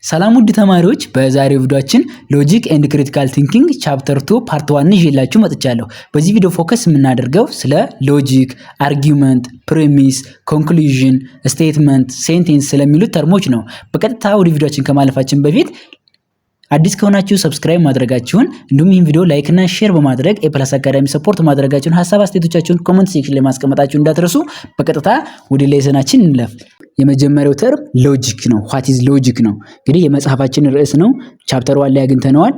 ሰላም ውድ ተማሪዎች በዛሬው ቪዲዮአችን ሎጂክ ኤንድ ክሪቲካል ቲንኪንግ ቻፕተር 2 ፓርት 1 ይዤላችሁ መጥቻለሁ። በዚህ ቪዲዮ ፎከስ የምናደርገው ስለ ሎጂክ፣ አርጊውመንት፣ ፕሪሚስ፣ ኮንክሉዥን፣ ስቴትመንት፣ ሴንቴንስ ስለሚሉት ተርሞች ነው። በቀጥታ ወደ ቪዲዮአችን ከማለፋችን በፊት አዲስ ከሆናችሁ ሰብስክራይብ ማድረጋችሁን እንዲሁም ይህን ቪዲዮ ላይክ እና ሼር በማድረግ ኤፕላስ አካዳሚ ሰፖርት ማድረጋችሁን ሐሳብ አስተያየቶቻችሁን ኮሜንት ሴክሽን ላይ ማስቀመጣችሁን እንዳትረሱ። በቀጥታ ወደ ሌሰናችን እንለፍ። የመጀመሪያው ተርም ሎጂክ ነው። ዋት ኢዝ ሎጂክ ነው። እንግዲህ የመጽሐፋችን ርዕስ ነው። ቻፕተር 1 ላይ አግኝተነዋል።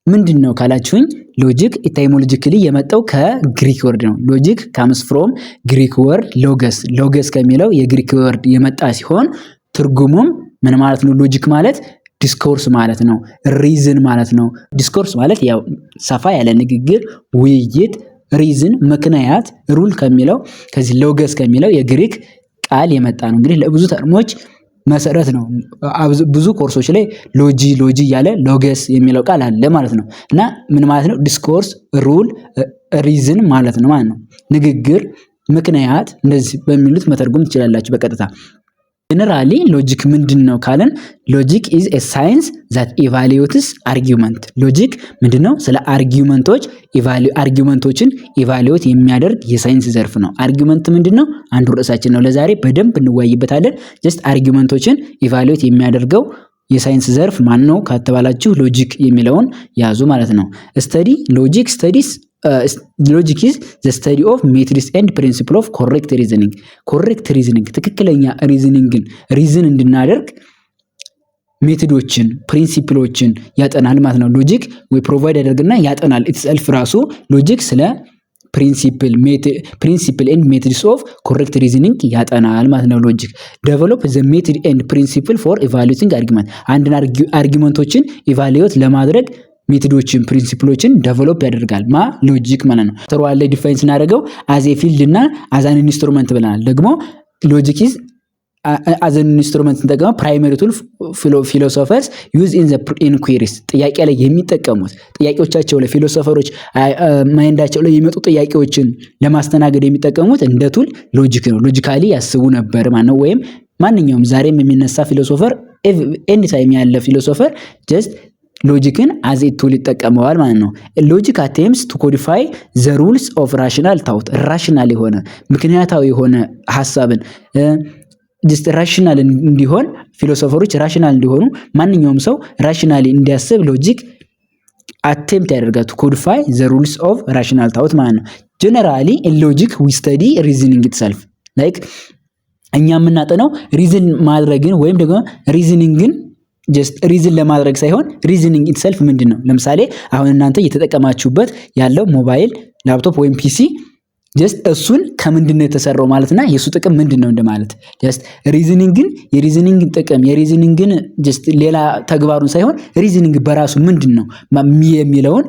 ምንድነው ካላችሁኝ ሎጂክ ኢታይሞሎጂካሊ የመጣው ከግሪክ ወርድ ነው። ሎጂክ comes from ግሪክ ወርድ ሎገስ። ሎገስ ከሚለው የግሪክ ወርድ የመጣ ሲሆን ትርጉሙም ምን ማለት ነው? ሎጂክ ማለት ዲስኮርስ ማለት ነው። ሪዝን ማለት ነው። ዲስኮርስ ማለት ያው ሰፋ ያለ ንግግር፣ ውይይት፣ ሪዝን ምክንያት፣ ሩል ከሚለው ከዚህ ሎገስ ከሚለው የግሪክ ቃል የመጣ ነው። እንግዲህ ለብዙ ተርሞች መሰረት ነው። ብዙ ኮርሶች ላይ ሎጂ ያለ ሎገስ የሚለው ቃል አለ ማለት ነው። እና ምን ማለት ነው? ዲስኮርስ፣ ሩል፣ ሪዝን ማለት ነው ማለት ነው። ንግግር፣ ምክንያት እንደዚህ በሚሉት መተርጎም ትችላላችሁ በቀጥታ። ጀነራሊ ሎጂክ ምንድነው ካለን ሎጂክ ኢዝ ኤ ሳይንስ ዛት ኢቫሉዌትስ አርጊውመንት። ሎጂክ ምንድነው? ስለ አርጊውመንቶችን ኢቫሉዌት የሚያደርግ የሳይንስ ዘርፍ ነው። አርጊውመንት ምንድነው? አንዱ ርዕሳችን ነው። ለዛሬ በደንብ እንወያይበታለን። ጀስት አርጊውመንቶችን ኢቫሉዌት የሚያደርገው የሳይንስ ዘርፍ ማን ነው ከተባላችሁ ሎጂክ የሚለውን ያዙ ማለት ነው። ሎጂክ is the study of methods and principle of correct reasoning. correct reasoning ትክክለኛ ሪዝን እንድናደርግ ሜቶዶችን ፕሪንሲፕሎችን ያጠናል ማለት ነው። ሎጂክ ወይ ፕሮቫይድ ያደርግና ያጠናል ኢትሰልፍ ራሱ ሎጂክ ስለ ፕሪንሲፕል ኤንድ ሜቶድስ ኦፍ ኮሬክት ሪዝኒንግ ያጠናል ማለት ነው። ሎጂክ ዴቨሎፕ ዘ ሜቶድ ኤንድ ፕሪንሲፕል ፎር ኢቫሉዌቲንግ አርጊመንት። አንድን አርጊመንቶችን ኢቫሉዌት ለማድረግ ሜቶዶችን ፕሪንሲፕሎችን ዴቨሎፕ ያደርጋል ሎጂክ ማለት ነው። ተሯል ላይ ዲፋይን ስናደርገው አዝ ኤ ፊልድ እና አዝ አን ኢንስትሩመንት ብለናል። ደግሞ ሎጂክ ኢዝ አዝ አን ኢንስትሩመንት ተጠቅመው ፕራይመሪ ቱል ፊሎሶፈርስ ዩዝ ኢን ዘ ኢንኩዌሪስ ጥያቄ ላይ የሚጠቀሙት ጥያቄዎቻቸው ላይ ፊሎሶፈሮች ማይንዳቸው ላይ የሚመጡ ጥያቄዎችን ለማስተናገድ የሚጠቀሙት እንደ ቱል ሎጂክ ነው። ሎጂካሊ ያስቡ ነበር ማለት ነው። ወይም ማንኛውም ዛሬም የሚነሳ ፊሎሶፈር ኤኒ ታይም ያለ ፊሎሶፈር ጀስት ሎጂክን አዝ ኤ ቱል ይጠቀመዋል ማለት ነው። ሎጂክ አቴምስ ቱ ኮዲፋይ ዘ ሩልስ ኦፍ ራሽናል ታውት። ራሽናል የሆነ ምክንያታዊ የሆነ ሐሳብን ጀስት ራሽናል እንዲሆን ፊሎሶፈሮች ራሽናል እንዲሆኑ ማንኛውም ሰው ራሽናሊ እንዲያስብ ሎጂክ አቴምፕት ያደርጋል ቱ ኮዲፋይ ዘ ሩልስ ኦፍ ራሽናል ታውት ማለት ነው። ጀነራሊ ሎጂክ ዊ ስተዲ ሪዝኒንግ ኢትሰልፍ ላይክ እኛ የምናጠነው ሪዝን ማድረግን ወይም ደግሞ ሪዝኒንግን ጀስት ሪዝን ለማድረግ ሳይሆን ሪዝኒንግ ኢትሰልፍ ምንድነው? ለምሳሌ አሁን እናንተ እየተጠቀማችሁበት ያለው ሞባይል፣ ላፕቶፕ ወይም ፒሲ ጀስት እሱን ከምንድነው የተሰራው ማለትና የሱ ጥቅም ምንድነው እንደማለት። ጀስት የሪዝኒንግን ጥቅም የሪዝኒንግን ጀስት ሌላ ተግባሩን ሳይሆን ሪዝኒንግ በራሱ ምንድነው የሚለውን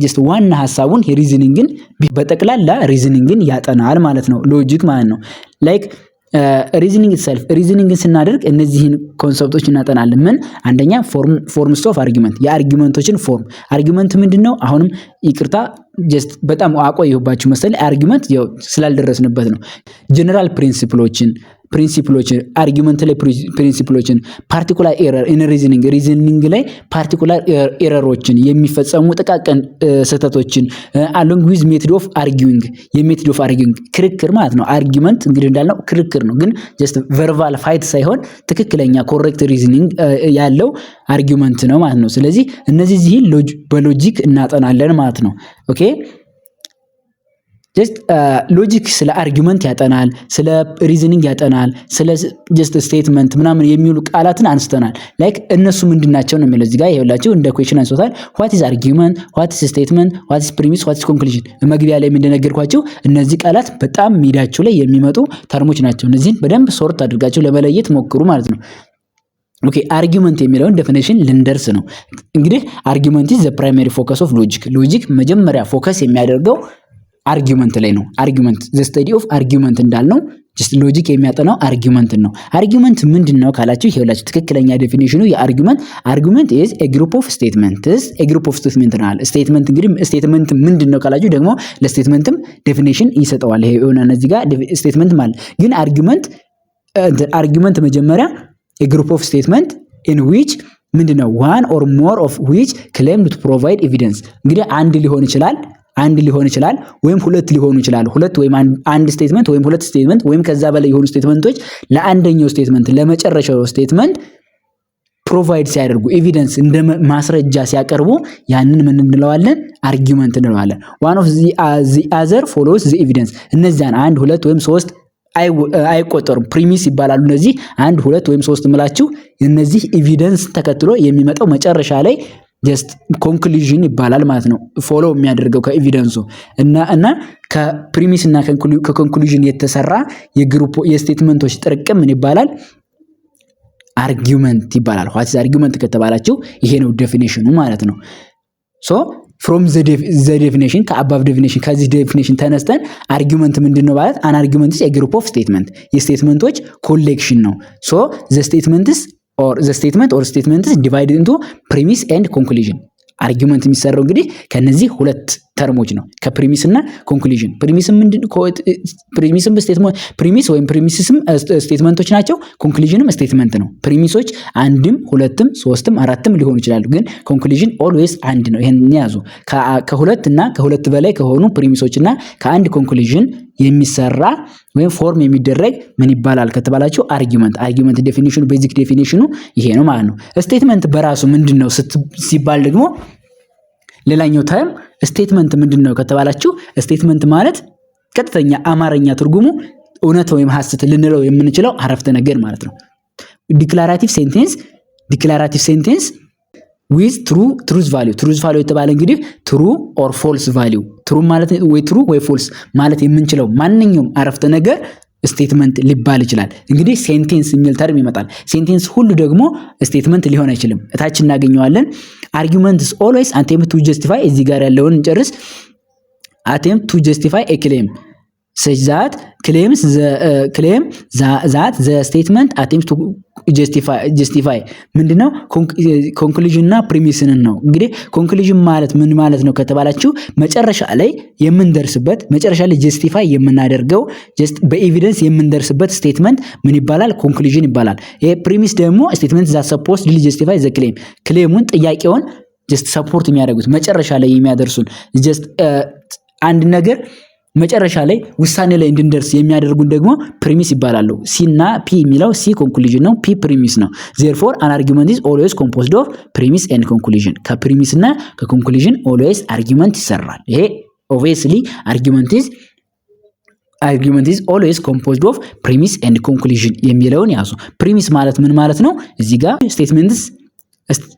ጀስት ዋና ሐሳቡን የሪዝኒንግን በጠቅላላ ሪዝኒንግን ያጠናል ማለት ነው ሎጂክ ማለት ነው። ላይክ ሪዝኒንግ ኢትሰልፍ ሪዝኒንግን ስናደርግ እነዚህን ኮንሰፕቶች እናጠናለን። ምን አንደኛ ፎርምስ ኦፍ አርጊመንት የአርጊመንቶችን ፎርም። አርጊመንት ምንድነው? አሁንም ይቅርታ ጀስት በጣም አቆየሁባችሁ መሰለኝ። አርጊመንት ያው ስላልደረስንበት ነው። ጀነራል ፕሪንሲፕሎችን አርጊመንት ላይ ፕሪንሲፕሎችን ፓርቲኩላር ኤረር ኢን ሪዝኒንግ ላይ ፓርቲኩላር ኤረሮችን የሚፈጸሙ ጥቃቅን ስህተቶችን አሎንግ ዊዝ ሜቶድ ኦፍ አርጊዊንግ የሜቶድ ኦፍ አርጊዊንግ ክርክር ማለት ነው። አርጊመንት እንግዲህ እንዳልነው ክርክር ነው፣ ግን ጀስት ቨርባል ፋይት ሳይሆን ትክክለኛ ኮሬክት ሪዝኒንግ ያለው አርጊመንት ነው ማለት ነው። ስለዚህ እነዚህን በሎጂክ እናጠናለን ማለት ነው። ኦኬ ጀስት ሎጂክ ስለ አርጊመንት ያጠናል፣ ስለ ሪዝኒንግ ያጠናል፣ ስለ ጀስት ስቴትመንት ምናምን የሚሉ ቃላትን አንስተናል። ላይክ እነሱ ምንድናቸው ነው የሚለው እዚህ ጋር ይኸውላችሁ እንደ ኩዌሽን አንስቶታል። ዋት ኢዝ አርጊመንት፣ ዋት ኢዝ ስቴትመንት፣ ዋት ኢዝ ፕሪሚስ፣ ዋት ኢዝ ኮንክሉዥን። መግቢያ ላይ እንደነገርኳችሁ እነዚህ ቃላት በጣም ሚዳችሁ ላይ የሚመጡ ተርሞች ናቸው። እነዚህን በደንብ ሶርት አድርጋችሁ ለመለየት ሞክሩ ማለት ነው። ኦኬ አርጊመንት የሚለውን ዴፊኒሽን ልንደርስ ነው። እንግዲህ አርጊመንት ኢዝ ዘ ፕራይመሪ ፎከስ ኦፍ ሎጂክ። ሎጂክ መጀመሪያ ፎከስ የሚያደርገው አርጊመንት ላይ ነው። አርጊመንት ዘ ስተዲ ኦፍ አርጊመንት እንዳልነው ጀስት ሎጂክ የሚያጠናው አርጊመንት ነው። አርጊመንት ምንድነው ካላችሁ ይሄውላችሁ ትክክለኛ ዴፊኒሽኑ የአርጊመንት ኢዝ ኤ ግሩፕ ኦፍ ስቴትመንትስ ነው። ስቴትመንት እንግዲህ ስቴትመንት ምንድነው ካላችሁ ደግሞ ለስቴትመንትም ዴፊኒሽን ይሰጠዋል። ይሄ የሆነ እዚህ ጋር ስቴትመንት ማለት ግን አርጊመንት መጀመሪያ የግሩፕ ኦፍ ስቴትመንት in which ምንድነው one or more of which claim to provide evidence እንግዲህ አንድ ሊሆን ይችላል ወይም ሁለት ሊሆኑ ይችላሉ። ሁለት ወይም አንድ ስቴትመንት ወይም ሁለት ስቴትመንት ወይም ከዛ በላይ የሆኑ ስቴትመንቶች ለአንደኛው ስቴትመንት ለመጨረሻው ስቴትመንት ፕሮቫይድ ሲያደርጉ ኤቪደንስ እንደ ማስረጃ ሲያቀርቡ ያንን ምን እንለዋለን? አርጊውመንት እንለዋለን። one of the other follows the evidence እነዚያን አንድ ሁለት ወይም ሶስት አይቆጠሩም ፕሪሚስ ይባላሉ። እነዚህ አንድ ሁለት ወይም ሶስት ምላችሁ እነዚህ ኤቪደንስ ተከትሎ የሚመጣው መጨረሻ ላይ ጀስት ኮንክሉዥን ይባላል ማለት ነው። ፎሎ የሚያደርገው ከኤቪደንሱ እና ከፕሪሚስ እና ከኮንክሉዥን የተሰራ የግሩፕ የስቴትመንቶች ጥርቅም ምን ይባላል? አርጊውመንት ይባላል። ዋትስ አርጊውመንት ከተባላችሁ ይሄ ነው ዴፊኒሽኑ ማለት ነው። ሶ from the definition ከአባቭ ዴፊኒሽን ከዚህ ዴፊኒሽን ተነስተን አርጊውመንት ምንድነው ማለት አን አርጊውመንት is a group of statement የስቴትመንቶች ኮሌክሽን ነው። ሶ the statement or statements divided into premise and conclusion አርጊውመንት የሚሰራው እንግዲህ ከነዚህ ሁለት ተርሞች ነው ከፕሪሚስ እና ኮንክሉዥን። ፕሪሚስም ስቴትመንት ፕሪሚስ ወይም ፕሪሚስም ስቴትመንቶች ናቸው። ኮንክሉዥንም ስቴትመንት ነው። ፕሪሚሶች አንድም ሁለትም ሶስትም አራትም ሊሆኑ ይችላሉ፣ ግን ኮንክሉዥን ኦልዌይስ አንድ ነው። ይሄን ያዙ። ከሁለት እና ከሁለት በላይ ከሆኑ ፕሪሚሶች እና ከአንድ ኮንክሉዥን የሚሰራ ወይም ፎርም የሚደረግ ምን ይባላል ከተባላችሁ አርጊውመንት ዴፊኒሽኑ ቤዚክ ዴፊኒሽኑ ይሄ ነው ማለት ነው። ስቴትመንት በራሱ ምንድነው ሲባል ደግሞ ሌላኛው ተርም ስቴትመንት ምንድነው ከተባላችሁ ስቴትመንት ማለት ቀጥተኛ አማርኛ ትርጉሙ እውነት ወይም ሐሰት ልንለው የምንችለው አረፍተ ነገር ማለት ነው። ዲክላራቲቭ ሴንቴንስ with truth value የተባለ እንግዲህ true or false value true ማለት ወይ true ወይ false ማለት የምንችለው ማንኛውም አረፍተ ነገር ስቴትመንት ሊባል ይችላል። እንግዲህ ሴንቴንስ የሚል ተርም ይመጣል። ሴንቴንስ ሁሉ ደግሞ ስቴትመንት ሊሆን አይችልም። እታች እናገኘዋለን። arguments always attempt to justify እዚህ ጋር ያለውን እንጨርስ። attempt to justify a claim such that claims that the statement attempts to justify ምንድነው? ኮንክሉዥን እና ፕሪሚስን ነው። እንግዲህ ኮንክሉዥን ማለት ምን ማለት ነው ከተባላችሁ መጨረሻ ላይ የምንደርስበት መጨረሻ ላይ ጀስቲፋይ የምናደርገው በኤቪደንስ የምንደርስበት ስቴትመንት ምን ይባላል? ኮንክሉዥን ይባላል። ይሄ ፕሪሚስ ደግሞ ስቴትመንት that supposed to justify the claim ክሌሙን ጥያቄውን ጀስት ሰፖርት የሚያደርጉት መጨረሻ ላይ የሚያደርሱን ጀስት አንድ ነገር መጨረሻ ላይ ውሳኔ ላይ እንድንደርስ የሚያደርጉን ደግሞ ፕሪሚስ ይባላሉ። ሲ እና ፒ የሚለው ሲ ኮንክሉዥን ነው፣ ፒ ፕሪሚስ ነው። therefore an argument is always composed of premise and conclusion ከፕሪሚስ እና ከኮንክሉዥን always argument ይሰራል። ይሄ obviously argument is always composed of premise and conclusion የሚለውን ያዙ። ፕሪሚስ ማለት ምን ማለት ነው? እዚህ ጋር statements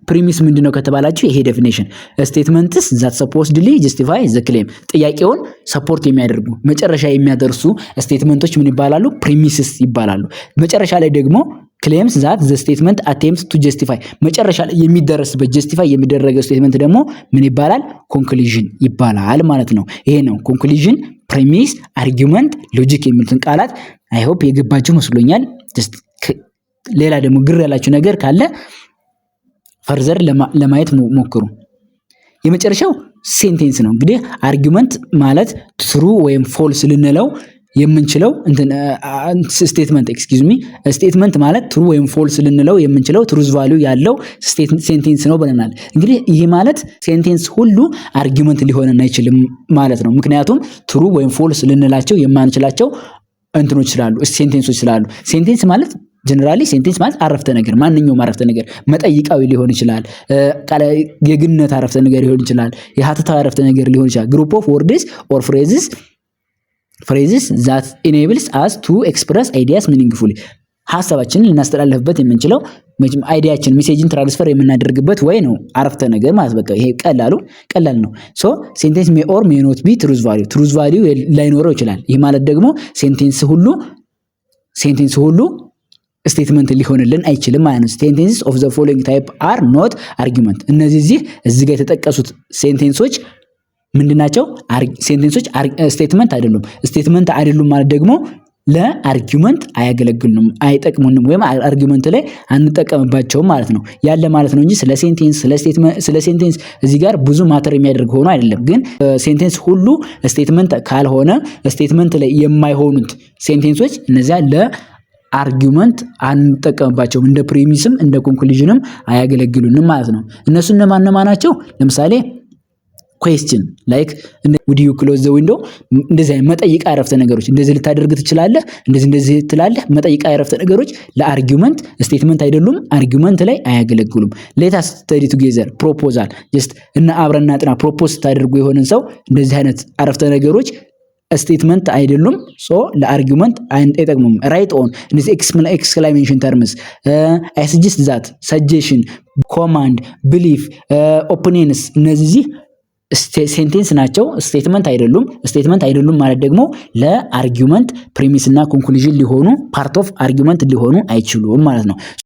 ፕሪሚስ ምንድነው ከተባላችሁ ይሄ ዴፊኒሽን ስቴትመንትስ that supposedly justify the claim ጥያቄውን ሰፖርት የሚያደርጉ መጨረሻ የሚያደርሱ ስቴትመንቶች ምን ይባላሉ? ፕሪሚስስ ይባላሉ። መጨረሻ ላይ ደግሞ claims that the statement attempts to justify መጨረሻ ላይ የሚደረስበት justify የሚደረገው ስቴትመንት ደግሞ ምን ይባላል? ኮንክሉዥን ይባላል ማለት ነው። ይሄ ነው ኮንክሉዥን፣ ፕሪሚስ፣ አርጊውመንት፣ ሎጂክ የሚሉትን ቃላት አይ ሆፕ የገባችሁ መስሎኛል። ሌላ ደግሞ ግር ያላችሁ ነገር ካለ ፈርዘር ለማየት ሞክሩ። የመጨረሻው ሴንቴንስ ነው። እንግዲህ አርጊውመንት ማለት ትሩ ወይም ፎልስ ልንለው የምንችለው ስቴትመንት ማለት ትሩ ወይም ፎልስ ልንለው የምንችለው ትሩዝ ቫልዩ ያለው ሴንቴንስ ነው ብለናል። እንግዲህ ይሄ ማለት ሴንቴንስ ሁሉ አርጊውመንት ሊሆን አይችልም ማለት ነው። ምክንያቱም ትሩ ወይም ፎልስ ልንላቸው የማንችላቸው እንትኖች ስላሉ ሴንቴንሶች ስላሉ ሴንቴንስ ማለት ጀነራሊ ሴንቴንስ ማለት አረፍተ ነገር ማንኛውም አረፍተ ነገር መጠይቃዊ ሊሆን ይችላል፣ የግነት አረፍተ ነገር ሊሆን ይችላል፣ የሀተታ አረፍተ ነገር ሊሆን ይችላል። ግሩፕ ኦፍ ወርድስ ኦር phrases that enables us to express ideas meaningfully ሐሳባችንን ልናስተላልፍበት የምንችለው አይዲያችን ሜሴጅን ትራንስፈር የምናደርግበት ወይ ነው አረፍተ ነገር ማለት በቃ ይሄ ቀላል ነው። ሶ ሴንቴንስ may or may not be truth value ላይኖረው ይችላል። ይሄ ማለት ደግሞ ሴንቴንስ ሁሉ ስቴትመንት ሊሆንልን አይችልም ማለት ነው። sentences of the following type are not argument እዚህ ጋር የተጠቀሱት ሴንቴንሶች ምንድናቸው? ሴንቴንሶች ስቴትመንት አይደሉም ማለት ደግሞ ለአርጊውመንት አያገለግሉንም፣ አይጠቅሙንም ወይም አርጊውመንት ላይ አንጠቀምባቸውም ማለት ነው ያለ ማለት ነው እንጂ ስለ ሴንቴንስ እዚህ ጋር ብዙ ማተር የሚያደርግ ሆኖ አይደለም። ግን ሴንቴንስ ሁሉ ስቴትመንት ካልሆነ ስቴትመንት ላይ የማይሆኑት ሴንቴንሶች እነዚያ አርጊውመንት አንጠቀምባቸውም። እንደ ፕሪሚስም እንደ ኮንክሉዥንም አያገለግሉንም ማለት ነው። እነሱ እነማን ናቸው? ለምሳሌ question like would you close the window እንደዚህ መጠይቅ አረፍተ ነገሮች እንደዚህ ልታደርግ ትችላለህ፣ እንደዚህ ትላለህ። መጠይቅ አረፍተ ነገሮች ለአርጊውመንት ስቴትመንት አይደሉም፣ አርጊውመንት ላይ አያገለግሉም። let us study together proposal just እና አብረና ጥና ፕሮፖዝ ታደርጉ የሆነን ሰው እንደዚህ አይነት አረፍተ ነገሮች ስቴትመንት አይደሉም፣ ሶ ለአርጊውመንት አይጠቅሙም። ራይት ኦን እነዚህ ኤክስክላሜሽን ተርምስ አይ ሰጀስት ዛት፣ ሰጀሽን፣ ኮማንድ፣ ቢሊፍ፣ ኦፒኒየንስ እነዚህ ሴንቴንስ ናቸው፣ ስቴትመንት አይደሉም። ስቴትመንት አይደሉም ማለት ደግሞ ለአርጊውመንት ፕሪሚስ እና ኮንክሉዥን ሊሆኑ ፓርት ኦፍ አርጊውመንት ሊሆኑ አይችሉም ማለት ነው።